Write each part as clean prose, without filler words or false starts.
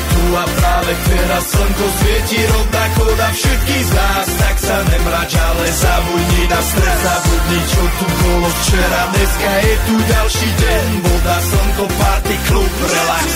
tu a práve teraz slnko svieti rovnako na všetkých z nás. Tak sa nemrač, ale zabudni na stres, zabudni čo tu bolo včera. Dneska je tu ďalší deň, voda, slnko, party, klub, relax.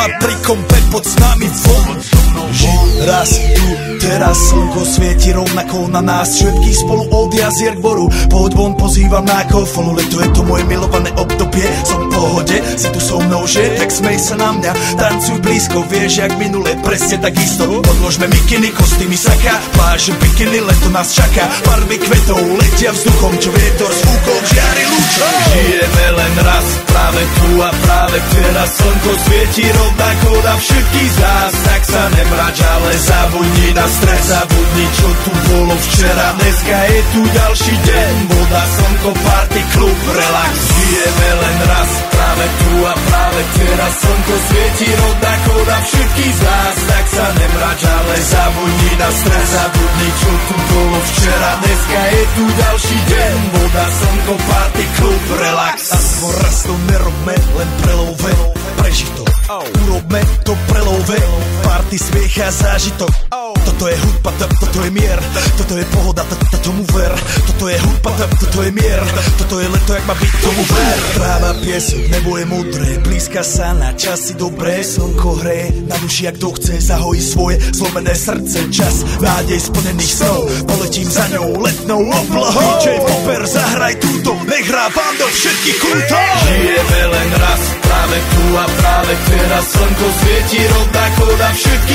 Pri kompe pod s nami von. Raz tu, teraz slnko svieti rovnako na nás všetkých spolu od jazier k boru. Poď von, pozývam na kofolu, leto je to moje milované obdobie. Som v pohode, si tu so mnou, že? Tak smej sa na mňa, tancuj blízko, vieš jak minule, presne tak isto. Odložme mikiny, kostýmy, saka, pláže, bikiny, leto nás čaká. Farby kvetov letia vzduchom, čo vietor s fúkom žiari lúčom. Žijeme len raz, práve tu a práve teraz slnko svieti rovnako na všetkých z nás. Tak sa nemrač, ale zabudni na stres, zabudni čo tu bolo včera. Dneska je tu ďalší deň, voda, slnko, party, klub, relax. Žijeme len raz, práve tu a práve teraz slnko svieti rovnako na všetkých z nás. Tak sa nemrač, ale zabudni na stres, zabudni čo tu bolo včera. Dneska je tu ďalší deň, voda, slnko, party, klub, relax. Aspoň raz to nerobme, len prelove, prežiť to. Urobme to prelove, party, smiech a zážitok. Toto Toto je hudba, toto je mier, toto je pohoda, tomu ver. Toto je hudba, toto je mier, toto je leto, jak má byť, tomu ver. Práva piesok, nebo je modré, blízka sa na časy dobré. Slnko hreje na duši, jak to chce, zahojí svoje zlomené srdce. Čas nádej splnených snov, poletím za ňou letnou oblohou. DJ Popper, zahraj túto, nech hrá vám do všetkých kútov. Žijeme len raz, práve tu a práve teraz. Slnko svieti rovnako na všetkých